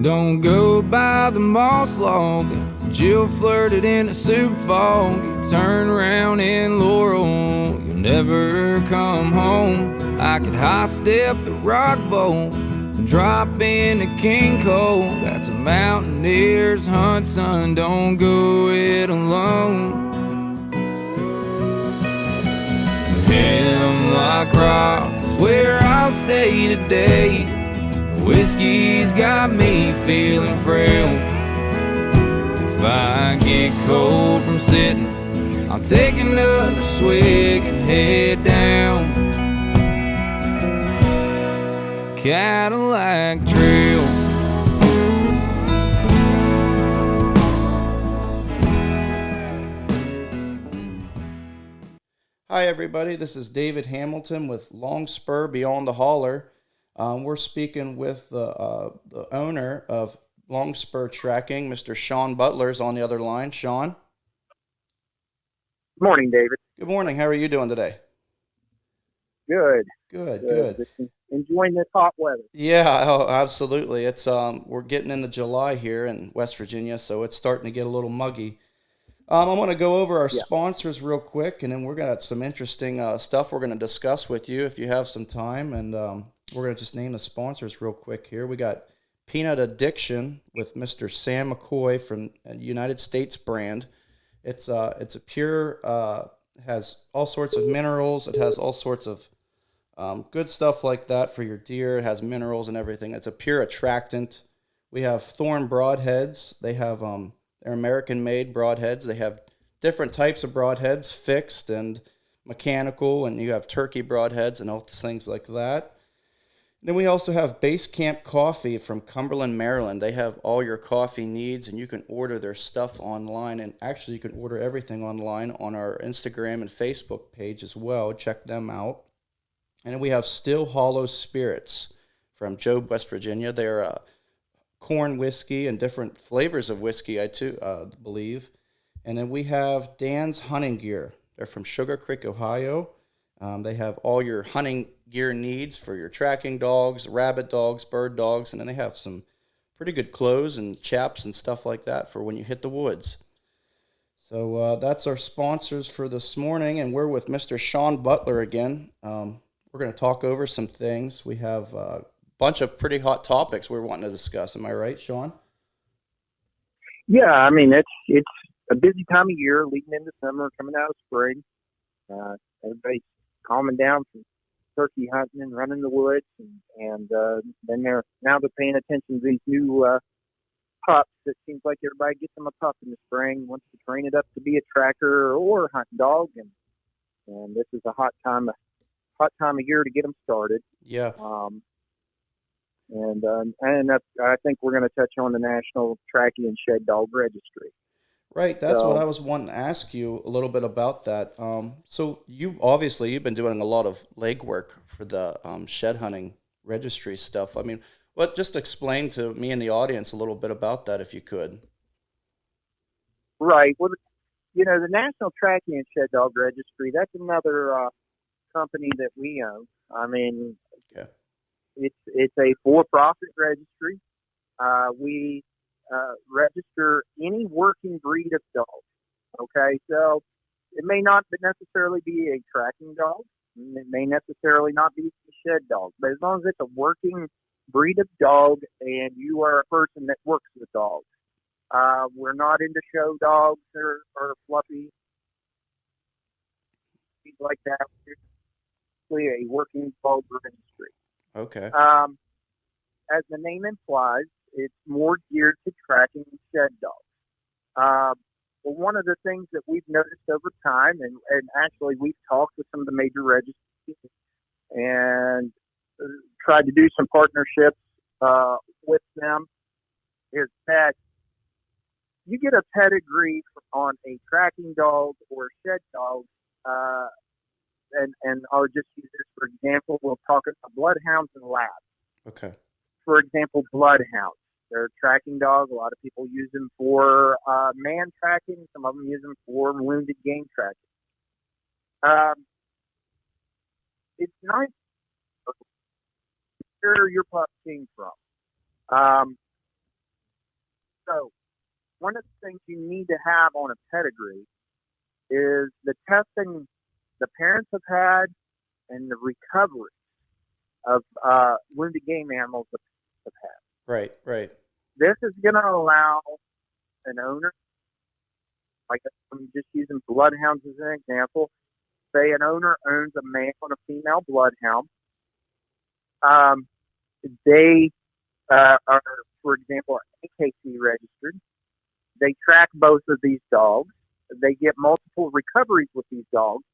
Don't go by the moss log. Jill flirted in a soup fog. You turn around in Laurel, you'll never come home. I could high step the rock bowl and drop in a King Cole. That's a mountaineer's hunt, son. Don't go it alone. Hemlock Rock is where I'll stay today. Whiskey's got me feeling frail. If I get cold from sitting, I'll take another swig and head down Cadillac Trail. Hi everybody, this is David Hamilton with Longspur Beyond the Holler. We're speaking with the owner of Longspur Tracking, Mr. Shon Butler, is on the other line. Shon? Good morning, David. Good morning. How are you doing today? Good. Good. Enjoying this hot weather. Yeah, absolutely. It's we're getting into July here in West Virginia, so it's starting to get a little muggy. I'm going to go over our sponsors real quick, and then we're going to have some interesting stuff we're going to discuss with you if you have some time. And we're going to just name the sponsors real quick here. We got Peanut Addiction with Mr. Sam McCoy from United States brand. It's a pure, has all sorts of minerals. It has all sorts of good stuff like that for your deer. It has minerals and everything. It's a pure attractant. We have Thorn Broadheads. They have they're American-made broadheads. They have different types of broadheads, fixed and mechanical, and you have turkey broadheads and all things like that. Then we also have Base Camp Coffee from Cumberland, Maryland. They have all your coffee needs, and you can order their stuff online. And actually, you can order everything online on our Instagram and Facebook page as well. Check them out. And then we have Still Hollow Spirits from Job, West Virginia. They're corn whiskey and different flavors of whiskey, I believe. And then we have Dan's Hunting Gear. They're from Sugar Creek, Ohio. They have all your hunting gear needs for your tracking dogs, rabbit dogs, bird dogs, and then they have some pretty good clothes and chaps and stuff like that for when you hit the woods. So that's our sponsors for this morning, and we're with Mr. Shon Butler again. We're going to talk over some things. We have bunch of pretty hot topics we're wanting to discuss. Am I right, Shon? Yeah, I mean it's a busy time of year, leading into summer, coming out of spring. Everybody's calming down from turkey hunting and running the woods, and then they're paying attention to these new pups. It seems like everybody gets them a pup in the spring, wants to train it up to be a tracker or a hunting dog, and this is a hot time of year to get them started. Yeah. And I think we're going to touch on the National Tracking and Shed Dog Registry. Right, that's what I was wanting to ask you a little bit about that. So you've been doing a lot of legwork for the shed hunting registry stuff. I mean, just explain to me and the audience a little bit about that, if you could. Right. Well, the National Tracking and Shed Dog Registry, that's another company that we own. I mean, okay. It's a for-profit registry. We register any working breed of dog. Okay, so it may not necessarily be a tracking dog. It may necessarily not be a shed dog. But as long as it's a working breed of dog and you are a person that works with dogs, we're not into show dogs or fluffy things like that. We're a working dog registry. Okay. As the name implies, it's more geared to tracking shed dogs. Well, one of the things that we've noticed over time, and actually we've talked with some of the major registries and tried to do some partnerships with them, is that you get a pedigree on a tracking dog or a shed dog, and I'll just use this for example. We'll talk about bloodhounds and labs. Okay. For example, bloodhounds. They're a tracking dog. A lot of people use them for man tracking. Some of them use them for wounded game tracking. It's nice where your pup came from. So one of the things you need to have on a pedigree is the testing the parents have had and the recovery of wounded game animals have had. Right, right. This is going to allow an owner, like I'm just using bloodhounds as an example. Say an owner owns a male and a female bloodhound. They are, for example, AKC registered. They track both of these dogs. They get multiple recoveries with these dogs.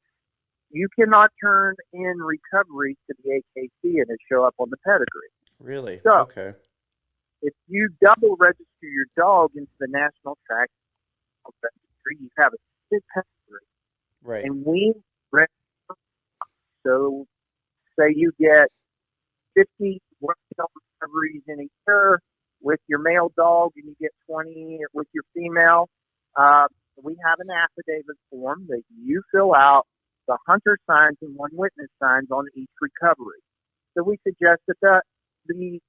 You cannot turn in recoveries to the AKC and it show up on the pedigree. Really? So, okay. if you double register your dog into the National Track Registry, you have a state pedigree. Right. And we register. So, say you get 50 recoveries in a year with your male dog and you get 20 with your female. We have an affidavit form that you fill out, the hunter signs and one witness signs on each recovery. So we suggest that the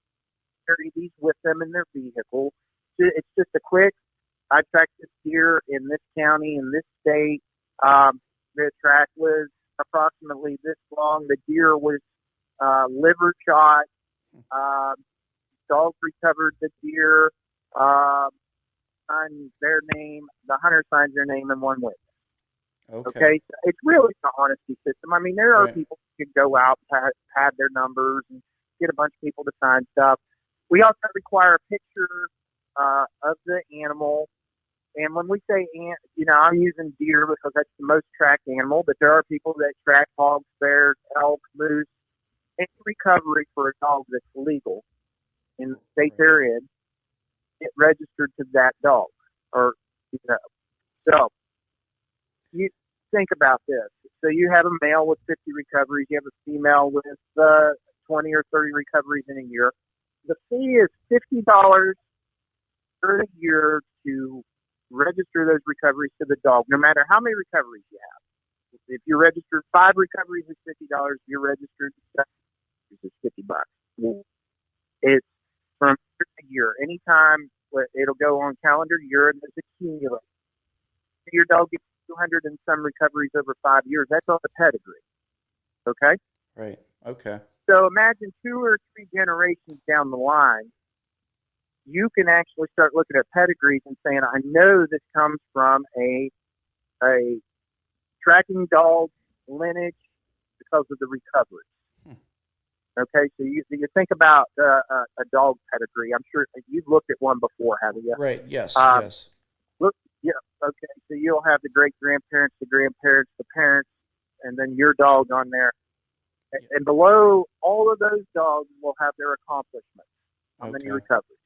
carry these with them in their vehicle. It's just a quick, I tracked this deer in this county, in this state. The track was approximately this long. The deer was liver shot. Dog recovered the deer. Signs their name. The hunter signs their name and one witness. Okay. So it's really an honesty system. I mean, there are people who can go out, pad their numbers, and get a bunch of people to sign stuff. We also require a picture of the animal. And when we say, I'm using deer because that's the most tracked animal, but there are people that track hogs, bears, elk, moose. Any recovery for a dog that's legal in the state they're in, get registered to that dog. So you think about this. So you have a male with 50 recoveries. You have a female with 20 or 30 recoveries in a year. The fee is $50 per year to register those recoveries to the dog, no matter how many recoveries you have. If you're registered 5 recoveries, it's $50. If you're registered 7 recoveries, it's $50. It's from year to year. Anytime it'll go on calendar year and it's accumulated. Your dog gets 200 and some recoveries over 5 years. That's on the pedigree. Okay? Right. Okay. So imagine 2 or 3 generations down the line, you can actually start looking at pedigrees and saying, I know this comes from a tracking dog lineage because of the recovery. Okay, so you think about a dog pedigree. I'm sure you've looked at one before, haven't you? Right, yes, yes. Look, yeah, okay, so you'll have the great-grandparents, the grandparents, the parents, and then your dog on there. And below all of those dogs will have their accomplishments, how many recoveries.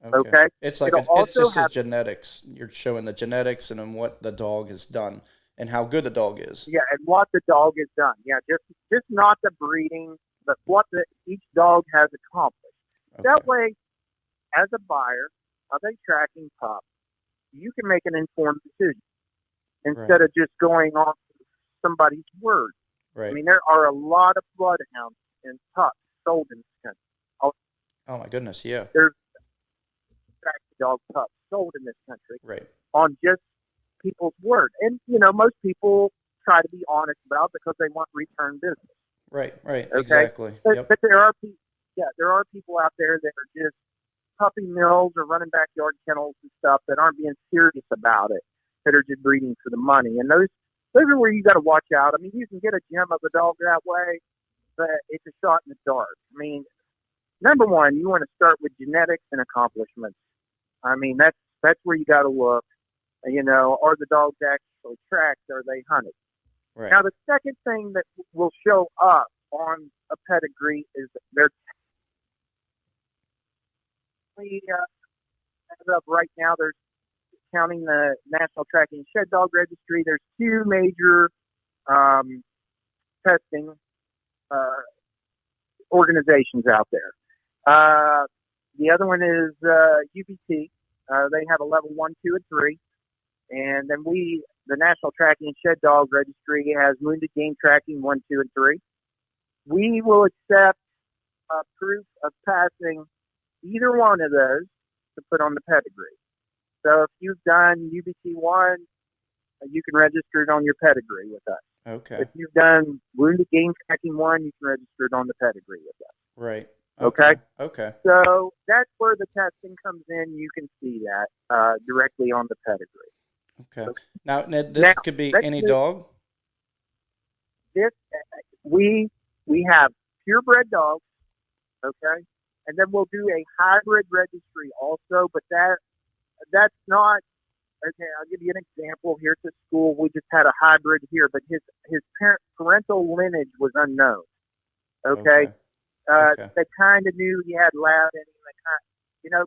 Okay. It's like it's just a genetics. You're showing the genetics and then what the dog has done and how good the dog is. Yeah, and what the dog has done. Yeah, just not the breeding, but what each dog has accomplished. Okay. That way, as a buyer of a tracking pup, you can make an informed decision instead of just going off somebody's word. Right. I mean, there are a lot of bloodhounds and pups sold in this country. Oh my goodness, yeah. There's dog pups sold in this country, right, on just people's word. And most people try to be honest about it because they want return business. Right, okay? Exactly. But there are people out there that are just puppy mills or running backyard kennels and stuff that aren't being serious about it, that are just breeding for the money. And those are where you got to watch out. I mean, you can get a gem of a dog that way, but it's a shot in the dark. I mean, number one, you want to start with genetics and accomplishments. I mean, that's where you got to look. Are the dogs actually tracked? Are they hunted? Right. Now, the second thing that will show up on a pedigree is their. As of right now, there's counting the National Tracking Shed Dog Registry. There's 2 major testing organizations out there. The other one is UBT. They have a level 1, 2, and 3. And then the National Tracking and Shed Dog Registry has wounded game tracking 1, 2, and 3. We will accept proof of passing either one of those to put on the pedigree. So if you've done UBT1, you can register it on your pedigree with us. Okay. If you've done wounded game tracking 1, you can register it on the pedigree with us. Right. Okay. Okay. So that's where the testing comes in. You can see that directly on the pedigree. Okay. Now, Ned, this could be any dog? This we have purebred dogs, okay, and then we'll do a hybrid registry also. But that's not okay. I'll give you an example. Here at the school, we just had a hybrid here, but his parental lineage was unknown. Okay. They kind of knew he had lab in him.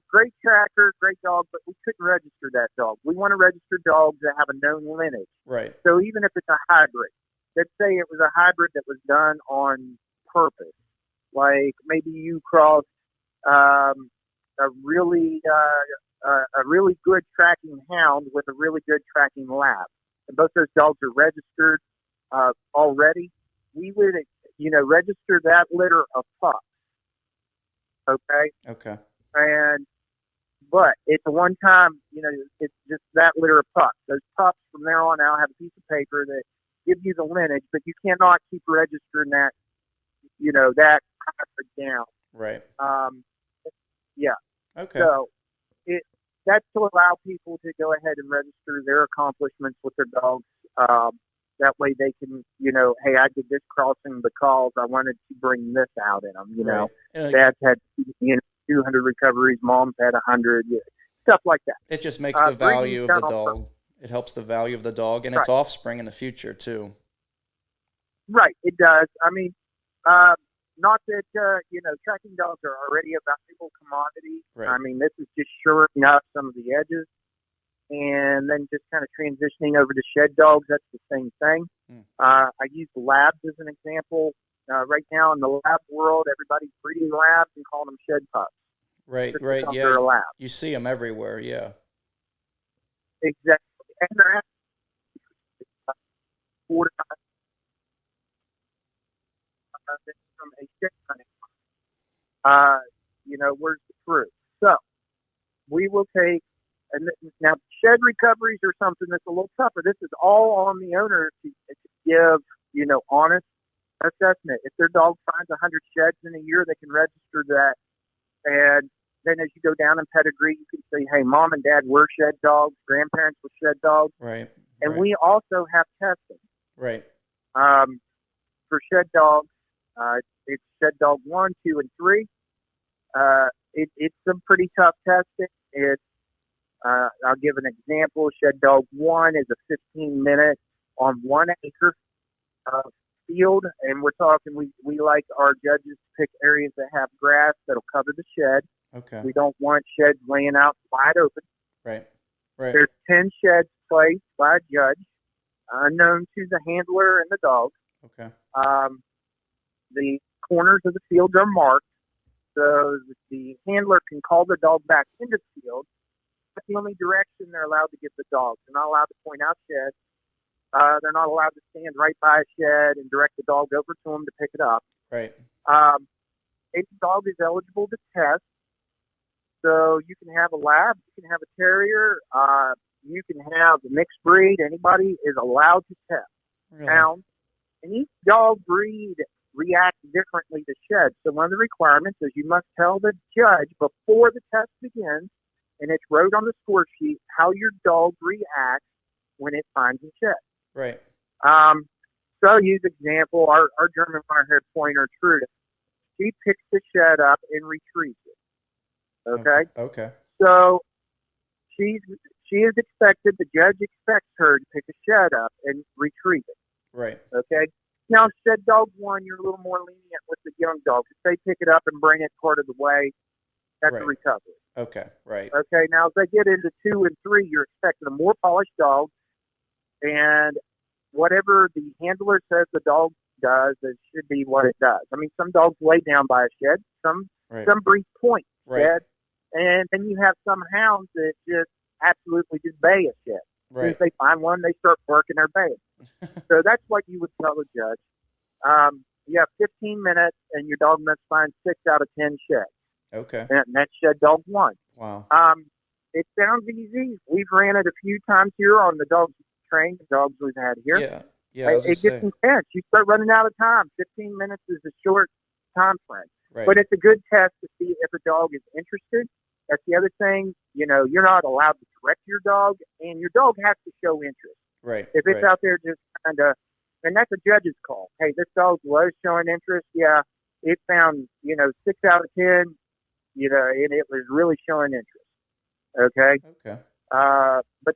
Great tracker, great dog, but we couldn't register that dog. We want to register dogs that have a known lineage. Right. So even if it's a hybrid, let's say it was a hybrid that was done on purpose, like maybe you crossed a really good tracking hound with a really good tracking lab, and both those dogs are registered already. We would, register that litter of pups. Okay. Okay. But it's a one-time, it's just that litter of pups. Those pups from there on out have a piece of paper that gives you the lineage, but you cannot keep registering that, that hybrid down. Right. Yeah. Okay. So that's to allow people to go ahead and register their accomplishments with their dogs. That way they can, hey, I did this crossing because I wanted to bring this out in them. Right. Dad's had 200 recoveries, mom's had 100, stuff like that. It just makes the value of the dog. It helps the value of the dog and its offspring in the future too. Right, it does. I mean, not that tracking dogs are already a valuable commodity. Right. I mean, this is just shoring up some of the edges. And then just kind of transitioning over to shed dogs, that's the same thing. I use labs as an example. Right now in the lab world, everybody's breeding labs and calling them shed pups. Right, just right, yeah. Lab. You see them everywhere, yeah. Exactly. And they're actually 4 times from a shed hunting. Where's the proof? So we will take. And now, shed recoveries are something that's a little tougher. This is all on the owner to give, honest assessment. If their dog finds 100 sheds in a year, they can register that. And then as you go down in pedigree, you can say, hey, mom and dad were shed dogs, grandparents were shed dogs. Right. And we also have testing. Right. For shed dogs, it's shed dog 1, 2, and 3. It's some pretty tough testing. I'll give an example. Shed dog 1 is a 15-minute on 1 acre of field, and we're talking. We like our judges to pick areas that have grass that'll cover the shed. Okay. We don't want sheds laying out wide open. Right. Right. There's 10 sheds placed by a judge, unknown to the handler and the dog. Okay. The corners of the field are marked, so the handler can call the dog back into the field. That's the only direction they're allowed to give the dogs. They're not allowed to point out sheds. They're not allowed to stand right by a shed and direct the dog over to them to pick it up. Right. Each dog is eligible to test. So you can have a lab, you can have a terrier, you can have a mixed breed. Anybody is allowed to test. Really? Now, and each dog breed reacts differently to sheds. So one of the requirements is you must tell the judge before the test begins, and it's wrote on the score sheet, how your dog reacts when it finds a shed. Right. So I'll use example, our German Wirehead Pointer, Truda. She picks the shed up and retrieves it. Okay? Okay. So she is expected, the judge expects her to pick a shed up and retrieve it. Right. Okay? Now, shed dog 1, you're a little more lenient with the young dogs. If they pick it up and bring it part of the way, that's a recovery. Okay, right. Okay, now as they get into 2 and 3, you're expecting a more polished dog, and whatever the handler says the dog does, it should be what it does. I mean, some dogs lay down by a shed, some breed point shed, and then you have some hounds that just absolutely just bay a shed. As soon as they find one, they start working their bay. So that's what you would tell the judge. You have 15 minutes, and your dog must find 6 out of 10 sheds. Okay. And that's shed dog 1. Wow. It sounds easy. We've ran it a few times here on the dogs trained, the dogs we've had here. Yeah. Yeah, I was gonna It gets say. intense. You start running out of time. 15 minutes is a short time frame. Right. But it's a good test to see if a dog is interested. That's the other thing. You're not allowed to direct your dog, and your dog has to show interest. Right. If it's Right. out there just kind of, and that's a judge's call. Hey, this dog was showing interest. Yeah, it found, 6 out of 10, and it was really showing interest. Okay. Okay. But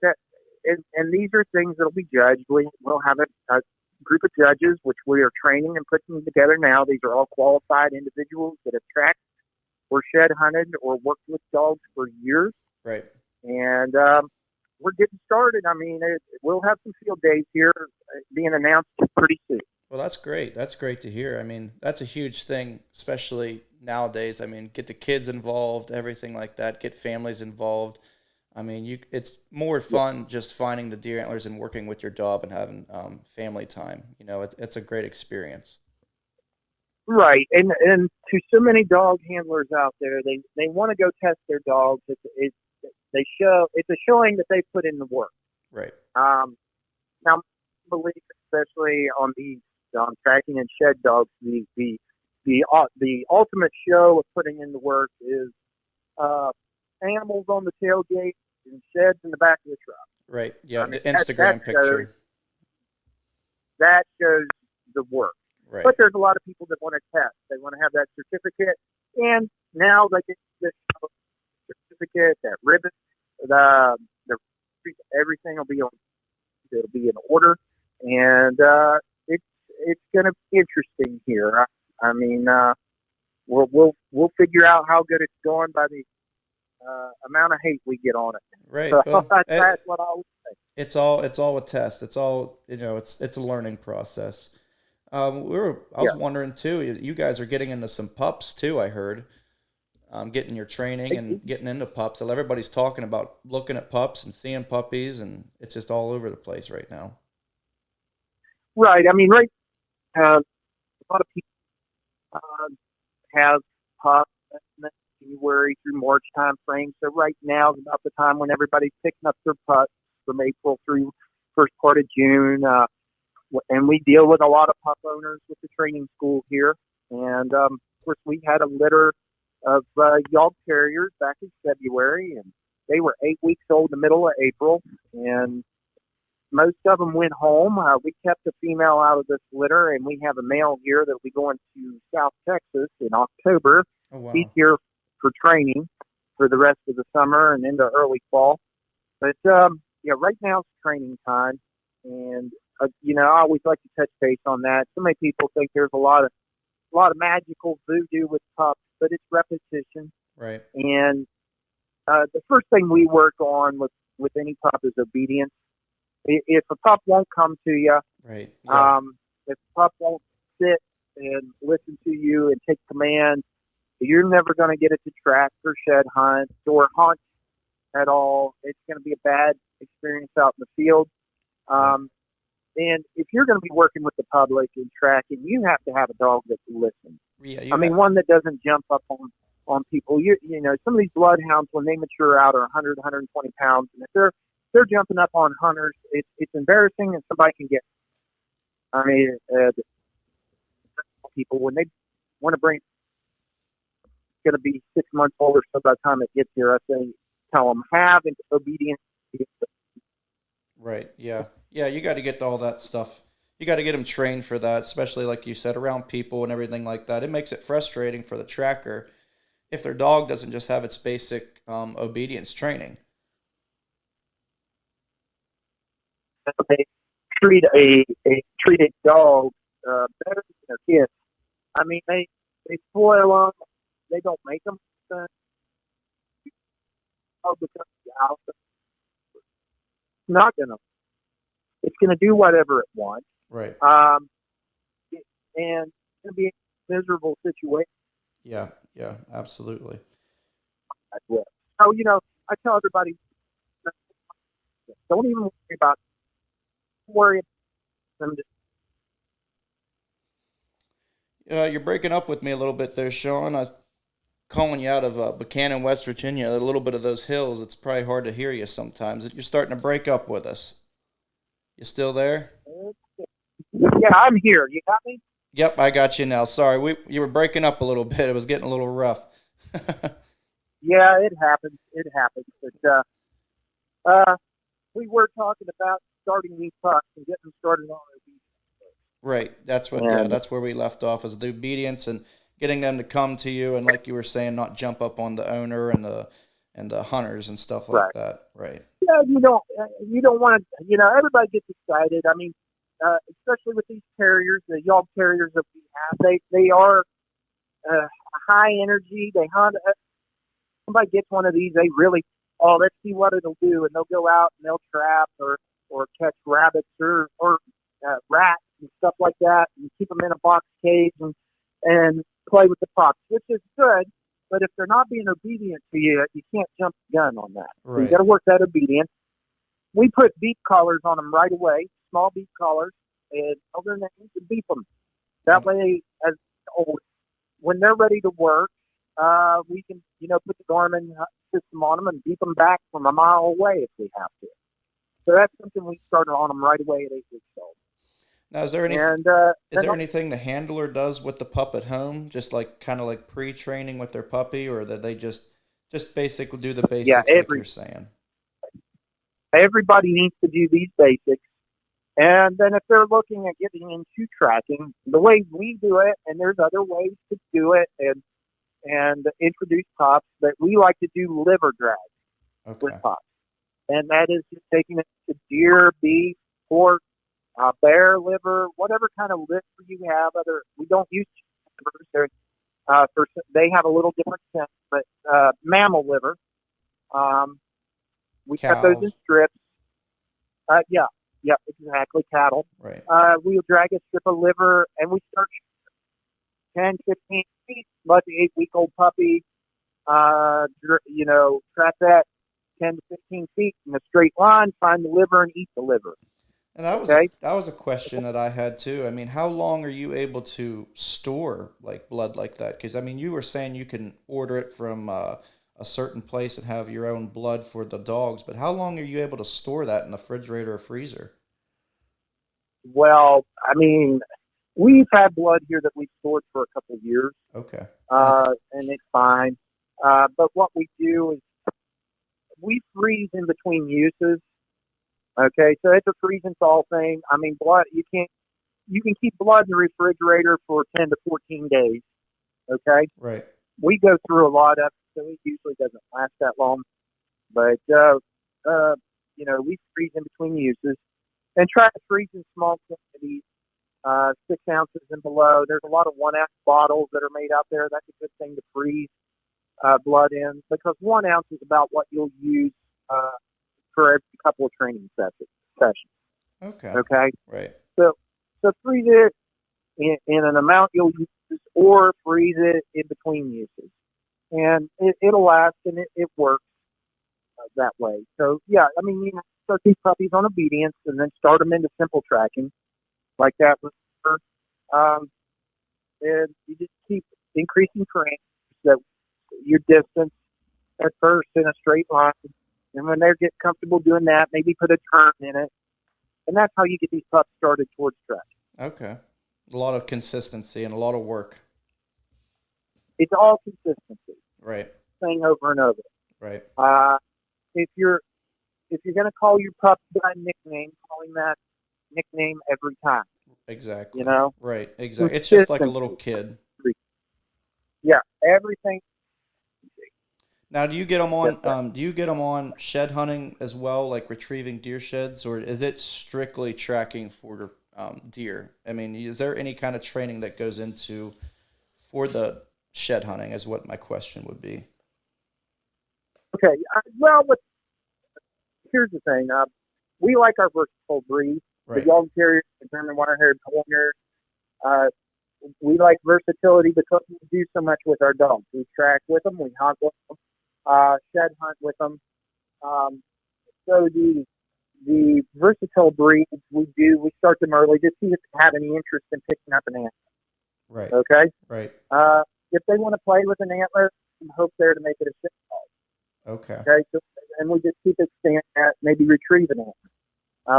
and these are things that'll be judged. We'll have a group of judges, which we are training and putting together now. These are all qualified individuals that have tracked or shed hunted or worked with dogs for years. Right. And we're getting started. I mean, we'll have some field days here being announced pretty soon. Well, that's great. That's great to hear. I mean, that's a huge thing, especially nowadays. I mean, get the kids involved, everything like that, get families involved. I mean, it's more fun just finding the deer antlers and working with your dog and having family time. It's a great experience. Right, and to so many dog handlers out there, they want to go test their dogs. It's a showing that they put in the work. Right. Now, I believe, especially on these tracking and shed dogs, the ultimate show of putting in the work is animals on the tailgate and sheds in the back of the truck. Right. Yeah. I mean, the Instagram picture. That shows the work. Right. But there's a lot of people that want to test. They want to have that certificate, and now they get this certificate, that ribbon, the everything will be on. It'll be in order, and it's going to be interesting here. I mean, we'll figure out how good it's going by the amount of hate we get on it. Right. So Well, that's what I would say. It's all a test. It's all it's a learning process. I was wondering too. You guys are getting into some pups too. I heard, getting your training and getting into pups. So everybody's talking about looking at pups and seeing puppies, and it's just all over the place right now. Right. I mean, a lot of people have pups in the January through March time frame. So right now is about the time when everybody's picking up their pups from April through first part of June. And we deal with a lot of pup owners with the training school here. And, of course, we had a litter of Yawg Terriers back in February, and they were 8 weeks old in the middle of April. And most of them went home. We kept a female out of this litter, and we have a male here that will be going to South Texas in October. Oh, wow. He's here for training for the rest of the summer and into early fall. But, right now it's training time. And, I always like to touch base on that. So many people think there's a lot of magical voodoo with pups, but it's repetition. Right. And the first thing we work on with any pup is obedience. If a pup won't come to you, right. Yeah. if a pup won't sit and listen to you and take command, you're never going to get it to track or shed hunt or hunt at all. It's going to be a bad experience out in the field. And if you're going to be working with the public and tracking, you have to have a dog that can listen. Yeah, one that doesn't jump up on people. Some of these bloodhounds, when they mature out, are 100, 120 pounds. And if they're jumping up on hunters, it's embarrassing, and somebody can get. I mean, people, when they want to bring, it's going to be 6 months old or so by the time it gets here, I tell them, have obedience. Right. Yeah. Yeah. You got to get all that stuff. You got to get them trained for that, especially like you said, around people and everything like that. It makes it frustrating for the tracker if their dog doesn't just have its basic obedience training. They treat a dog better than their kids. I mean, they spoil them. They don't make them. Not gonna. It's gonna do whatever it wants. Right. And it's gonna be a miserable situation. Yeah. Yeah. Absolutely. So I tell everybody, don't even worry about. Worry about them. You're breaking up with me a little bit there, Shon. calling you out of Buchanan, West Virginia, a little bit of those hills. It's probably hard to hear you sometimes. You're starting to break up with us. You still there? Yeah, I'm here. You got me? Yep, I got you now. Sorry, you were breaking up a little bit. It was getting a little rough. Yeah, it happens. It happens. But we were talking about starting these pucks and getting them started on these. Right. That's what. Yeah, that's where we left off, is the obedience and getting them to come to you, and like you were saying, not jump up on the owner and the hunters and stuff like Right. that. Right. Yeah, you don't want to. Everybody gets excited. I mean, especially with these carriers, the yard carriers that we have, they are high energy. They hunt. Somebody gets one of these, they really, let's see what it'll do, and they'll go out and they'll trap or catch rabbits or rats and stuff like that, and keep them in a box cage and play with the pups, which is good. But if they're not being obedient to you, you can't jump the gun on that. Right. So you got to work that obedience. We put beep collars on them right away, small beep collars, and tell their names and beep them. That way, when they're ready to work, we can, put the Garmin system on them and beep them back from a mile away if we have to. So that's something we started on them right away at 8 weeks old. Now, is there anything the handler does with the pup at home, just like kind of like pre-training with their puppy, or that they just basically do the basics like you're saying? Everybody needs to do these basics. And then if they're looking at getting into tracking, the way we do it, and there's other ways to do it and introduce pups, but we like to do liver drag with pups. And that is just taking it to deer, beef, pork, bear liver, whatever kind of liver you have. We don't use livers. They have a little different scent, but mammal liver. We cut those in strips. Yeah, exactly, cattle. Right. We'll drag a strip of liver, and we start 10, 15 feet, let the 8-week-old puppy, trap that 10 to 15 feet in a straight line, find the liver, and eat the liver. And that was a question that I had too. I mean, how long are you able to store like blood like that? Because I mean, you were saying you can order it from a certain place and have your own blood for the dogs, but how long are you able to store that in the refrigerator or freezer? Well, I mean, we've had blood here that we've stored for a couple of years. Okay. And it's fine. But what we do is we freeze in between uses. Okay, so it's a freeze and thaw thing. I mean, blood, you can keep blood in the refrigerator for 10 to 14 days. Okay? Right. We go through a lot of it, so it usually doesn't last that long. But, we freeze in between uses and try to freeze in small quantities, 6 ounces and below. There's a lot of 1-ounce bottles that are made out there. That's a good thing to freeze blood in, because 1 ounce is about what you'll use for every couple of training sessions. Okay. Okay. Right. So freeze it in an amount you'll use, or freeze it in between uses, and it'll last, and it works that way. So yeah, I mean, start these puppies on obedience, and then start them into simple tracking, like that. And you just keep increasing parameters, that your distance at first in a straight line. And when they get comfortable doing that, maybe put a turn in it. And that's how you get these pups started towards track. Okay. A lot of consistency and a lot of work. It's all consistency. Right. Saying over and over. Right. If you're going to call your pup by a nickname, call him that nickname every time. Exactly. Right. Exactly. It's just like a little kid. Yeah. Everything. Now, do you get them on shed hunting as well, like retrieving deer sheds, or is it strictly tracking for deer? I mean, is there any kind of training that goes into for the shed hunting? Is what my question would be. Okay. Here's the thing. We like our versatile breed. Right. The Yellow Terrier, the German Wire-haired Pointer. We like versatility because we do so much with our dogs. We track with them. We hunt with them. Shed hunt with them. So the versatile breeds we start them early to see if they have any interest in picking up an antler. Right. Okay. Right. If they want to play with an antler, some hope there to make it a 6 dog. Okay. Okay, so, and we just keep expanding that, maybe retrieving it.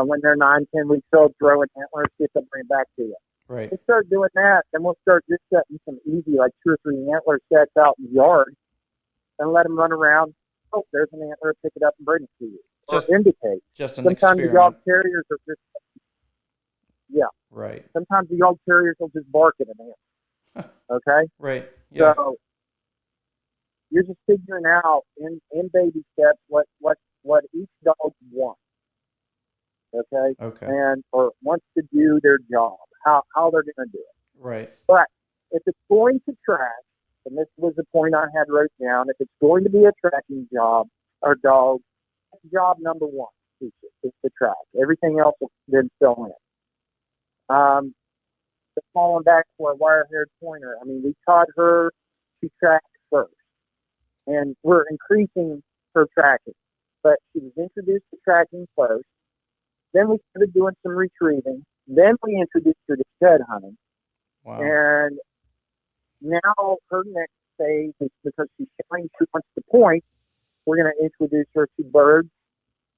When they're 9, 10 weeks old, throw an antler, see if they'll bring it back to you. Right. We start doing that, then we'll start just setting some easy, like 2 or 3 antler sets out in the yard, and let them run around. Oh, there's an antler, pick it up and bring it to you. Just or indicate. Just an Sometimes experiment. the dog terriers are just, Right. sometimes the dog terriers will just bark at an antler. Okay? Right. Yeah. So you're just figuring out in baby steps what each dog wants. Okay? Okay. And or wants to do their job, how they're going to do it. Right. But if it's going to track, and this was the point I had wrote down, if it's going to be a tracking job or dog, job number 1 is to track. Everything else will then fill in. Falling back to our wire-haired pointer, I mean, we taught her to track first, and we're increasing her tracking. But she was introduced to tracking first. Then we started doing some retrieving. Then we introduced her to shed hunting. Wow. And now her next phase is, because she's showing she wants to point, we're going to introduce her to birds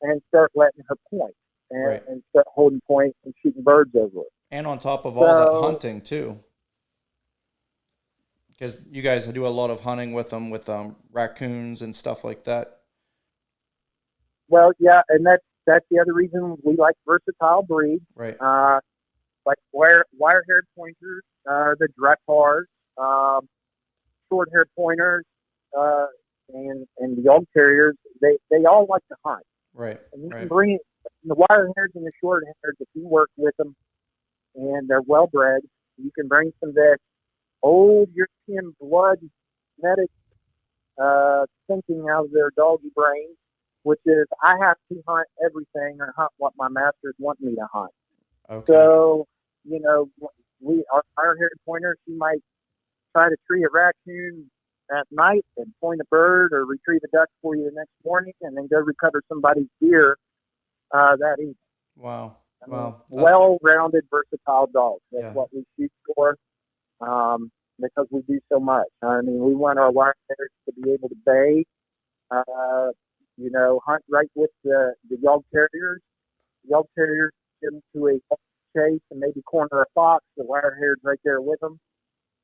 and start letting her point and start holding point and shooting birds over it. And on top of all that, hunting too, because you guys do a lot of hunting with them, with raccoons and stuff like that. Well, yeah, and that's the other reason we like versatile breeds. Right. Like wire-haired pointers, the Drekars, short-haired pointers, and the dog terriers. They all like to hunt. Right. And you can bring the wire-hairs and the short-hairs, if you work with them and they're well-bred, you can bring some of that old European blood genetic thinking out of their doggy brains, which is, I have to hunt everything or hunt what my masters want me to hunt. Okay. So, our wire-haired pointer, she might try to tree a raccoon at night and point a bird or retrieve a duck for you the next morning and then go recover somebody's deer that evening. Wow. I mean, Wow. well-rounded, versatile dogs. That's Yeah. what we shoot for because we do so much. I mean, we want our wire-hairs to be able to bay, hunt right with the dog terriers. The dog terriers get them to a chase and maybe corner a fox. The wire-hairs right there with them.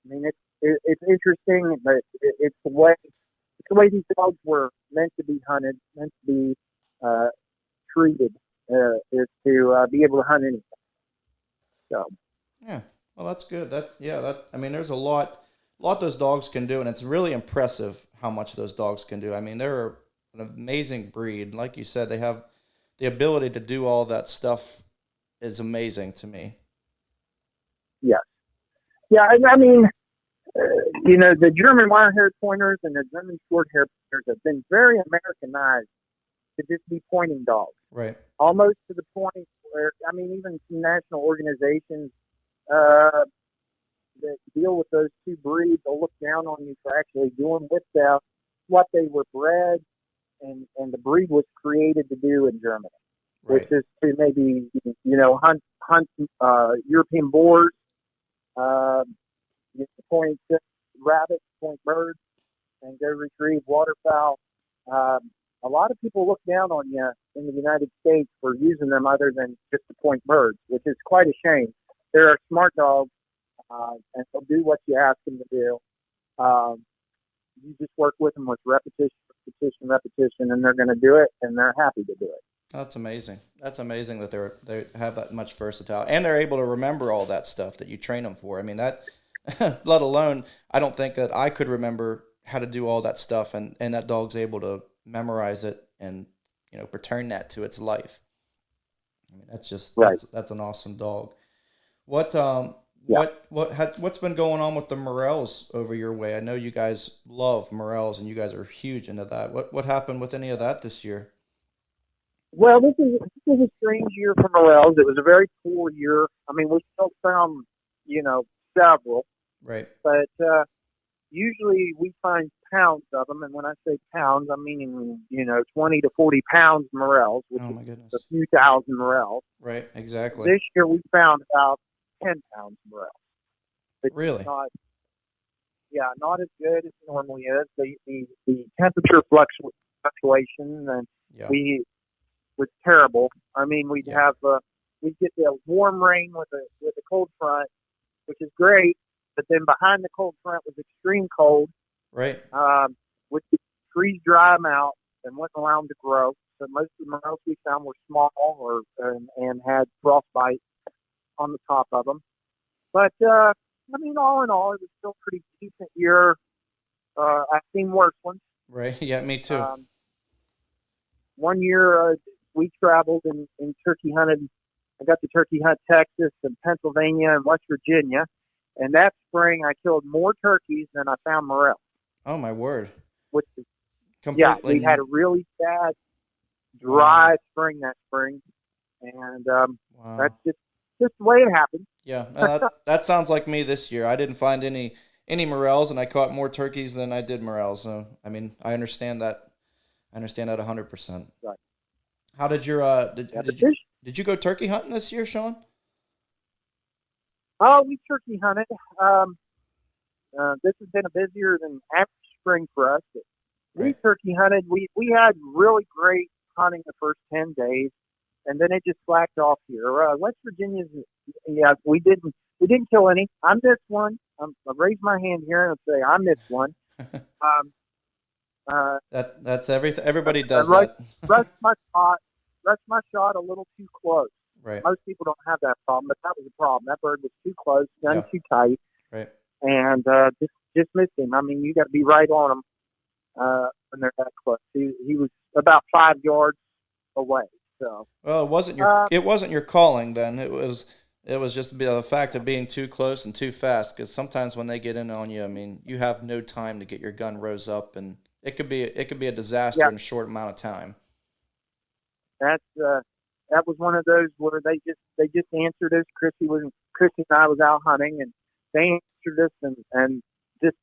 I mean, it's interesting, but it's the way these dogs were meant to be hunted, meant to be treated, is to be able to hunt anything. So. Yeah. Well, that's good. I mean, there's a lot those dogs can do, and it's really impressive how much those dogs can do. I mean, they're an amazing breed. Like you said, they have the ability to do all that stuff is amazing to me. Yes. Yeah, I mean, the German wire-haired pointers and the German short-haired pointers have been very Americanized to just be pointing dogs. Right. Almost to the point where, I mean, even some national organizations that deal with those two breeds will look down on you for actually doing with them what they were bred and the breed was created to do in Germany, Right. which is to maybe, hunt European boars, point rabbits, point birds, and go retrieve waterfowl. A lot of people look down on you in the United States for using them other than just to point birds, which is quite a shame. There are smart dogs, and they'll do what you ask them to do. You just work with them with repetition, and they're going to do it, and they're happy to do it. That's amazing. That's amazing that they have that much versatility, and they're able to remember all that stuff that you train them for. I mean, that, let alone, I don't think that I could remember how to do all that stuff, and that dog's able to memorize it and, return that to its life. I mean, that's just, right. That's an awesome dog. What's been going on with the morels over your way? I know you guys love morels, and you guys are huge into that. What happened with any of that this year? Well, this is a strange year for morels. It was a very poor year. I mean, we still found, several. Right. But usually we find pounds of them, and when I say pounds, I'm meaning 20 to 40 pounds morels, which oh my goodness, is a few thousand morels. Right. Exactly. This year we found about 10 pounds morels. Really? not as good as it normally is. The temperature fluctuation and Yeah. we was terrible. I mean, Yeah. we'd get the warm rain with a cold front, which is great. But then behind the cold front was extreme cold, Right. which would freeze dry them out and wouldn't allow them to grow. So most of the morels we found were small and had frostbite on the top of them. But I mean, all in all, it was still a pretty decent year. I've seen worse ones. Right. Yeah, me too. One year we traveled and turkey hunted. I got to turkey hunt Texas and Pennsylvania and West Virginia. And that spring, I killed more turkeys than I found morels. Oh, my word. Which is, Completely. we had a really bad, dry spring that spring. And Wow. that's just the way it happened. Yeah, that sounds like me this year. I didn't find any morels, and I caught more turkeys than I did morels. So, I mean, I understand that. I understand that 100%. Right. How did your did you go turkey hunting this year, Shon? Oh, we turkey hunted. This has been a busier than average spring for us. We Right. turkey hunted. We had really great hunting the first 10 days, and then it just slacked off here. West Virginia's, we didn't kill any. I missed one. I raise my hand here and say I missed one. That's everything. Everybody does I that. rushed my shot a little too close. Right. Most people don't have that problem, but that was a problem. That bird was too close, done Yeah. too tight, Right. and just missed him. I mean, you got to be right on him when they're that close. He was about 5 yards away. So Well, it wasn't your calling then. It was just the fact of being too close and too fast. Because sometimes when they get in on you, I mean, you have no time to get your gun rose up, and it could be a disaster in a short amount of time. that was one of those where they just answered us. Chrissy and I was out hunting, and they answered us and just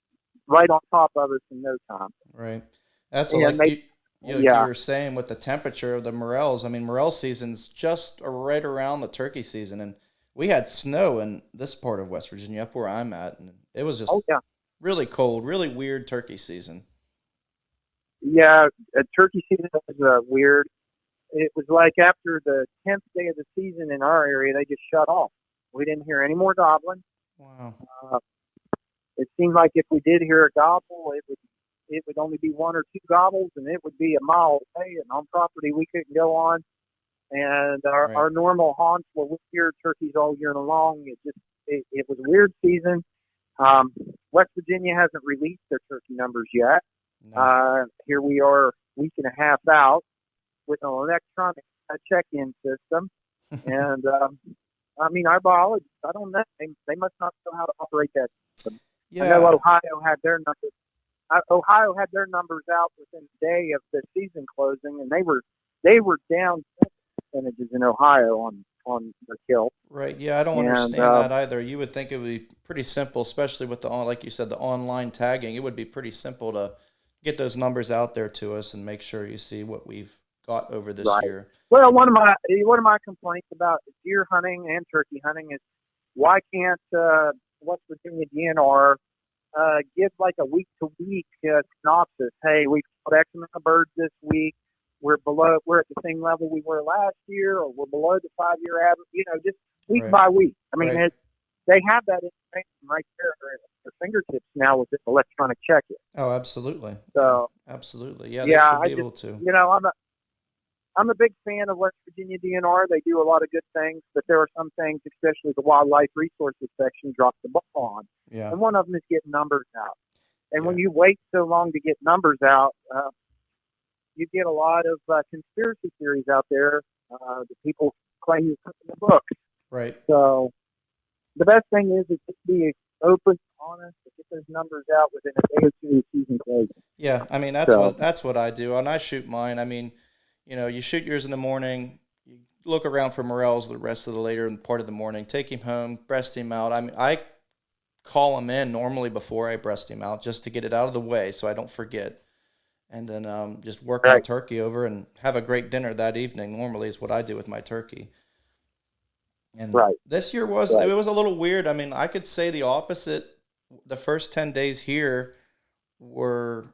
right on top of us in no time. Right. That's And like you were saying with the temperature of the morels. I mean, morel season's just right around the turkey season, and we had snow in this part of West Virginia, up where I'm at, and it was just really cold, really weird turkey season. Yeah, turkey season was weird. It was like after the 10th day of the season in our area, they just shut off. We didn't hear any more gobbling. Wow. It seemed like if we did hear a gobble, it would only be 1 or 2 gobbles, and it would be a mile away, and on property we couldn't go on. And our normal haunts where we hear turkeys all year long. It was a weird season. West Virginia hasn't released their turkey numbers yet. No. Here we are a week and a half out with an electronic check-in system. And, I mean, our biologists, I don't know. They must not know how to operate that system. Yeah. I know Ohio had their numbers. Ohio had their numbers out within a day of the season closing, and they were down percentages in Ohio on the kill. Right. Yeah, I don't understand that either. You would think it would be pretty simple, especially with like you said, the online tagging. It would be pretty simple to get those numbers out there to us and make sure you see what we've got over this year. Well, one of my complaints about deer hunting and turkey hunting is why can't West Virginia DNR give like a week-to-week synopsis? Hey, we've caught X amount of birds this week. We're at the same level we were last year, or we're below the 5-year average. Just week by week. I mean, they have that information right there at their fingertips now with this electronic check-in. Oh, absolutely. So absolutely, yeah. They should be able to. I'm a big fan of West Virginia DNR. They do a lot of good things, but there are some things, especially the wildlife resources section, drops the ball on. Yeah. And one of them is getting numbers out. And when you wait so long to get numbers out, you get a lot of conspiracy theories out there that people claim you put in the book. Right. So the best thing is just be open, honest, to get those numbers out within a day or two of season closing. Yeah, I mean that's what I do, and I shoot mine. I mean, you shoot yours in the morning. You look around for morels the rest of the later part of the morning. Take him home, breast him out. I mean, I call him in normally before I breast him out just to get it out of the way so I don't forget. And then just work my turkey over and have a great dinner that evening. Normally is what I do with my turkey. And this year it was a little weird. I mean, I could say the opposite the first 10 days here were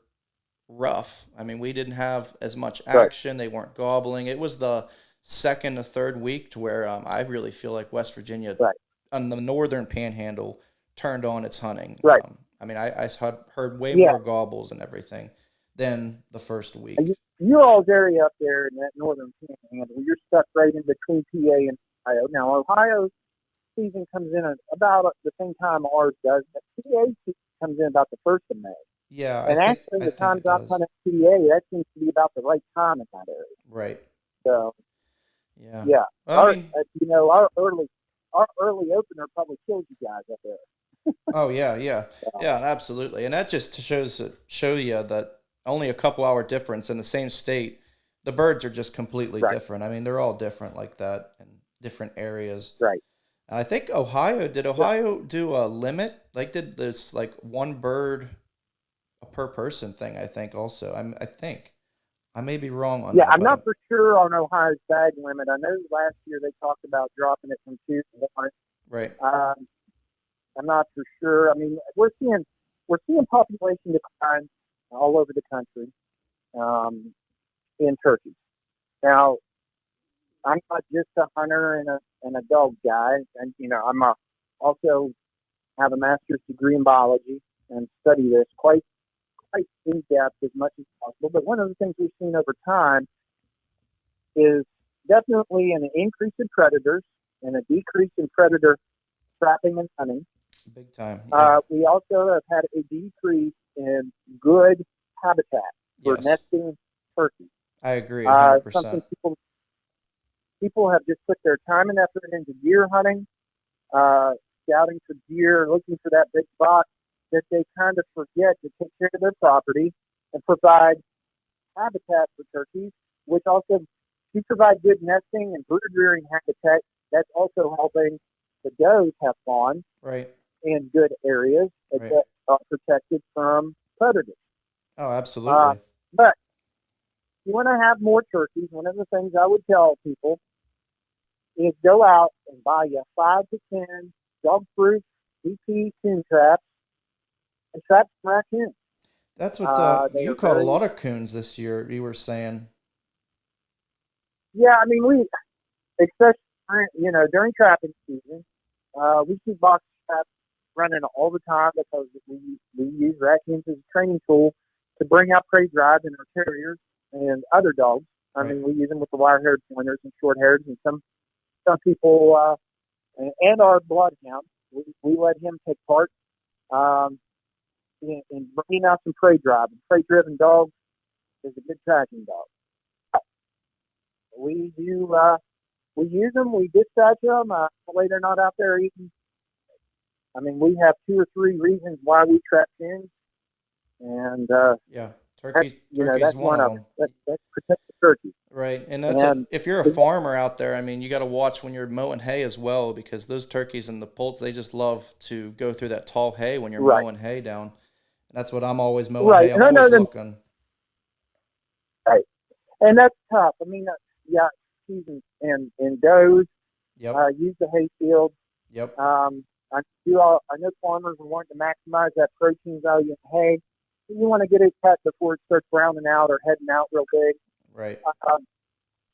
rough. I mean, we didn't have as much Right. action. They weren't gobbling. It was the second or third week to where I really feel like West Virginia Right. on the northern panhandle turned on its hunting. Right. I mean, I heard way Yeah. more gobbles and everything than the first And week. you all's area up there in that northern panhandle, you're stuck right in between PA and Ohio. Now, Ohio season comes in at about the same time ours does, but PA season comes in about the 1st of May. Yeah, And actually, I the think times it I've does. hunted PA, that seems to be about the right time in that area. Right. So, Yeah. yeah, Well, I mean, our early opener probably killed you guys up there. oh yeah, yeah, So, yeah, absolutely, and that just show you that only a couple hour difference in the same state, the birds are just completely right, different. I mean, they're all different like that in different areas. right. And I think Ohio did Yeah, Ohio do a limit? Like did this like one bird per person thing? I think also. I think I may be wrong on yeah, that, I'm but not for sure on Ohio's bag limit. I know last year they talked about dropping it from 2 to 1. right, Um, I'm not for sure. I mean, we're seeing population decline all over the country um, in turkeys. Now, I'm not just a hunter and a dog guy, and I'm also have a master's degree in biology and study this quite in depth as much as possible. But one of the things we've seen over time is definitely an increase in predators and a decrease in predator trapping and hunting. big time. Yeah. We also have had a decrease in good habitat for Yes, nesting turkeys. I agree, 100%. Something people have just put their time and effort into deer hunting, uh, scouting for deer, looking for that big buck, that they kind of forget to take care of their property and provide habitat for turkeys, which also you provide good nesting and brood rearing habitat. That's also helping the does have fawns Right, in good areas right. that are protected from predators. Oh, Uh, absolutely. but you want to have more turkeys. One of the things I would tell people is go out and buy you 5 to 10 dog-proof DP coon traps and trap some raccoons. That's what They you are caught a very, lot of coons this year. You were saying, yeah. I mean, especially during trapping season, we see box traps running all the time because we use raccoons as a training tool to bring out prey drive in our terriers and other dogs. I right, mean, we use them with the wire-haired pointers and short-hairs, and some people and our bloodhound. We let him take part um, in bringing out some prey drive. And prey-driven dog is a good tracking dog. We do. We use them. We dispatch them. That way they're not out there eating. I mean, we have 2 or 3 reasons why we trap hens, and yeah. that's Turkey's that's one one of of them. them. That's protect the turkey. Right, and that's a And if you're a farmer out there, I mean, you got to watch when you're mowing hay as well because those turkeys and the poults they just love to go through that tall hay when you're right, mowing hay down. And that's what I'm always mowing right, hay. I'm and I know always them. looking. Right, and that's tough. I mean, yeah, and does Yep, use the hayfield. yep, I know farmers are wanting to maximize that protein value in hay. You want to get it cut before it starts browning out or heading out real big. right. Um,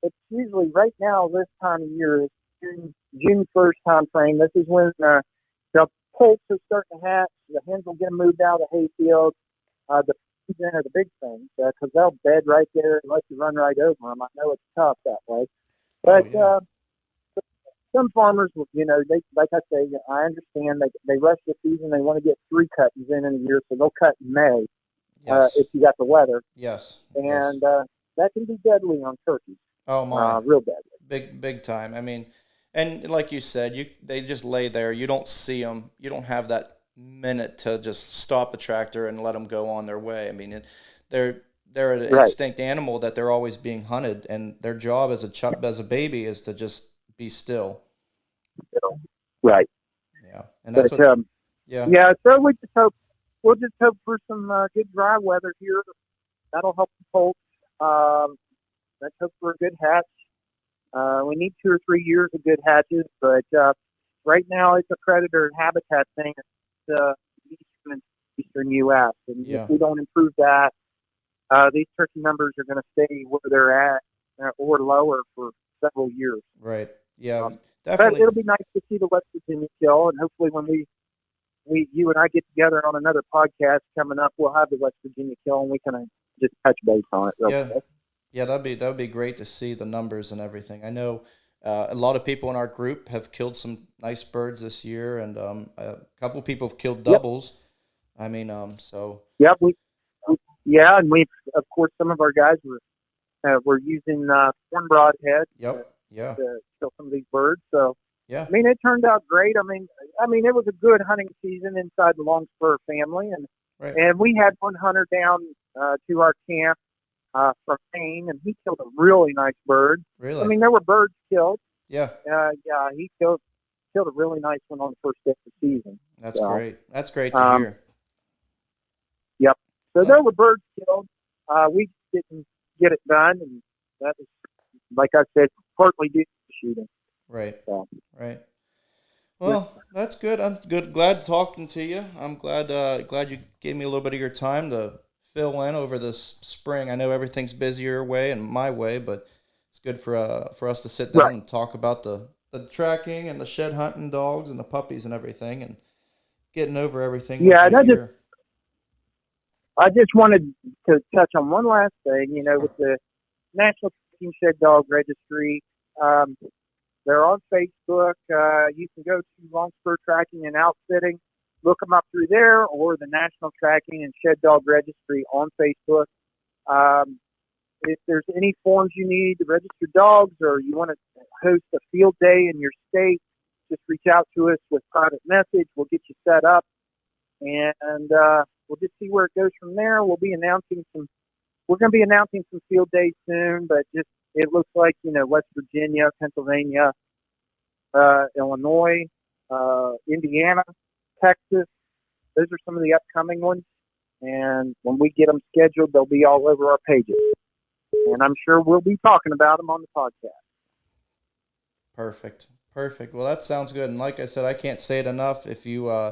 it's usually right now this time of year, June 1st time frame. This is when the poults are starting to hatch. The hens will get them moved out of the hayfield. The then are the big things because they'll bed right there and let you run right over them. I know it's tough that way, Oh but yeah, some farmers, they like I say, I understand they rush the season. They want to get 3 cuttings in a year, so they'll cut in May yes, if you got the weather, yes, yes. and that can be deadly on turkeys, Oh my, real deadly. big time. I mean, and like you said, they just lay there. You don't see them. You don't have that minute to just stop the tractor and let them go on their way. I mean, they're they're an Right. instinct animal that they're always being hunted, and their job as a baby is to just be still. Right. Yeah, and that's But what. Yeah, yeah, so we'll just hope for some good dry weather here. That'll help the poults. Let's hope for a good hatch. We need 2 or 3 years of good hatches, but right now it's a predator and habitat thing. It's in the eastern U.S. And Yeah. if we don't improve that, these turkey numbers are going to stay where they're at or lower for several years. Right. Yeah. But Definitely. it'll be nice to see the West Virginia kill, and hopefully when you and I get together on another podcast coming up, we'll have the West Virginia kill, and we can just touch base on it real Yeah. quick. Yeah, that'd be great to see the numbers and everything. I know a lot of people in our group have killed some nice birds this year, and a couple people have killed doubles. I mean, so. Yep, and we've, of course, some of our guys were using corn broadhead Yep. Yeah. to kill some of these birds. So, Yeah. I mean, it turned out great. I mean, it was a good hunting season inside the Longspur family, Right. and we had one hunter down to our camp from Maine, and he killed a really nice bird. Really. I mean, there were birds killed. Yeah. Yeah, he killed a really nice one on the first day of the season. That's So, great. That's great to hear. Yep. So Yeah. there were birds killed. We didn't get it done, and that was, like I said, partly due to the shooting. Right. So, Right. Well, that's good. I'm good. Glad talking to you. I'm glad you gave me a little bit of your time to fill in over this spring. I know everything's busy your way and my way, but it's good for us to sit down and talk about the tracking and the shed hunting dogs and the puppies and everything and getting over everything. Yeah, and I just wanted to touch on one last thing. You know, with the National Tracking Shed Dog Registry, they're on Facebook. You can go to Longspur Tracking and Outfitting, look them up through there, or the National Tracking and Shed Dog Registry on Facebook. If there's any forms you need to register dogs, or you want to host a field day in your state, just reach out to us with private message. We'll get you set up, and we'll just see where it goes from there. We're going to be announcing some field days soon, but it looks like, West Virginia, Pennsylvania, Illinois, Indiana, Texas. Those are some of the upcoming ones. And when we get them scheduled, they'll be all over our pages. And I'm sure we'll be talking about them on the podcast. Perfect. Well, that sounds good. And like I said, I can't say it enough. If you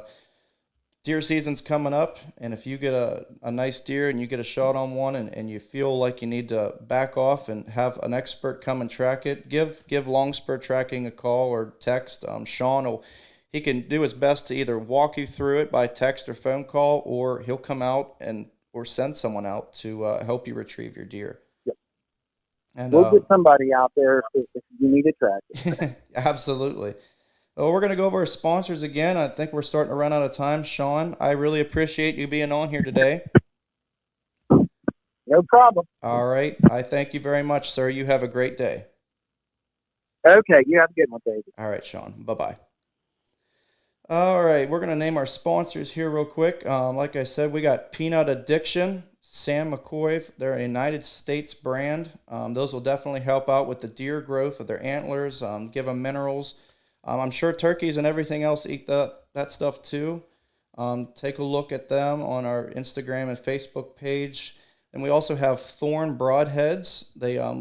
deer season's coming up, and if you get a nice deer and you get a shot on one and you feel like you need to back off and have an expert come and track it, give Longspur Tracking a call or text. Shon he can do his best to either walk you through it by text or phone call, or he'll come out or send someone out to help you retrieve your deer. Yep. And we'll get somebody out there if you need a tracker. Absolutely. Well, we're going to go over our sponsors again. I think we're starting to run out of time. Shon, I really appreciate you being on here today. No problem. All right. I thank you very much, sir. You have a great day. Okay. You have a good one, David. All right, Shon. Bye-bye. All right. We're going to name our sponsors here real quick. Like I said, we got Peanut Addiction, Sam McCoy. They're a United States brand. Those will definitely help out with the deer growth of their antlers, give them minerals. I'm sure turkeys and everything else eat that stuff too. Take a look at them on our Instagram and Facebook page. And we also have Thorn Broadheads.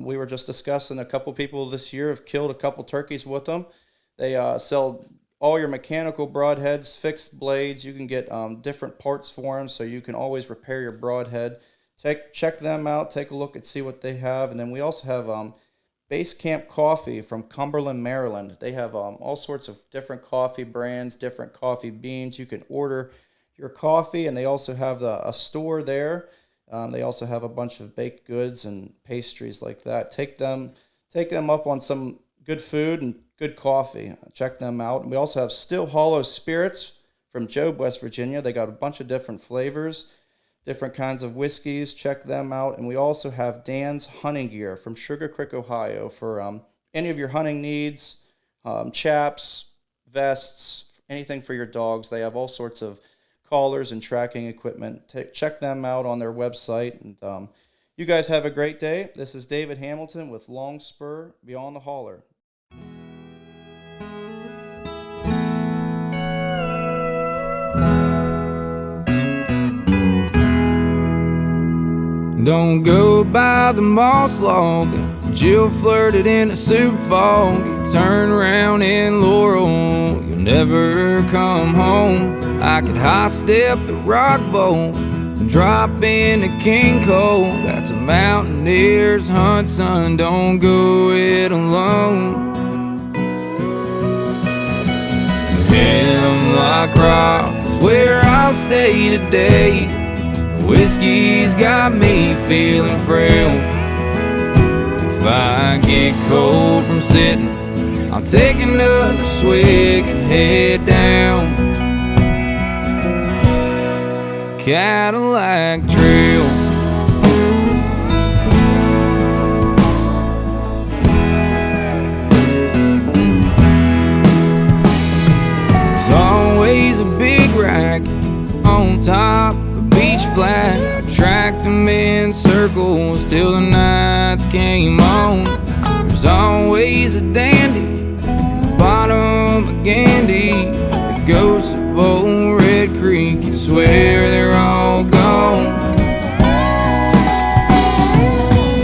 We were just discussing, a couple people this year have killed a couple turkeys with them. They sell all your mechanical broadheads, fixed blades. You can get different parts for them, so you can always repair your broadhead. Check them out. Take a look and see what they have. And then we also have Base Camp Coffee from Cumberland, Maryland. They have all sorts of different coffee brands, different coffee beans. You can order your coffee, and they also have a store there. They also have a bunch of baked goods and pastries like that. Take them up on some good food and good coffee. Check them out. And we also have Still Hollow Spirits from Job, West Virginia. They got a bunch of different flavors, different kinds of whiskeys. Check them out. And we also have Dan's Hunting Gear from Sugar Creek, Ohio, for any of your hunting needs, chaps, vests, anything for your dogs. They have all sorts of collars and tracking equipment. Check them out on their website. And you guys have a great day. This is David Hamilton with Longspur Beyond the Holler. Don't go by the moss log. Jill flirted in a soup fog. You turn around in Laurel, you'll never come home. I could high step the rock bowl and drop into King Cole. That's a mountaineer's hunt, son, don't go it alone. Hemlock Rock is where I'll stay today. Whiskey's got me feeling frail. If I get cold from sitting, I'll take another swig and head down Cadillac Trail. There's always a big rack on top of Beach Flat. I've tracked them in circles till the nights came on. There's always a dandy at the bottom of Gandy. The ghosts of old Red Creek, you swear they're all gone.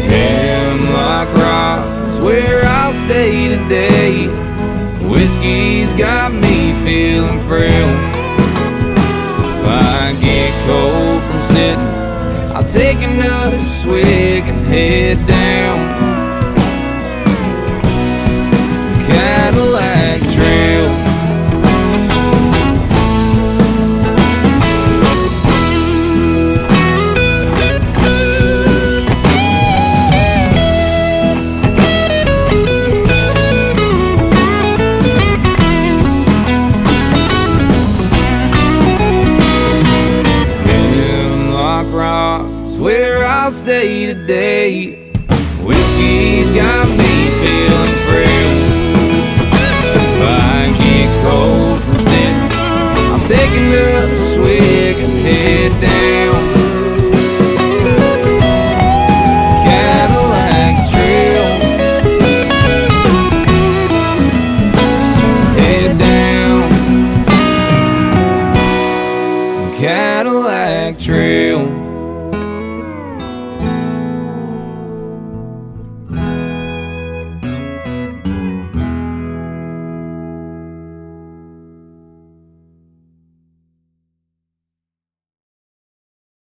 Hemlock Rock is where I'll stay today. Whiskey's got me feeling frail. If I get cold from sitting, I'll take another swig and head down Cadillac Trail. Hemlock Rock is where I'll stay today. Whiskey's got me feeling frail. If I get cold from sitting, I'll take another swig and head down Cadillac Trail. Head down Cadillac Trail.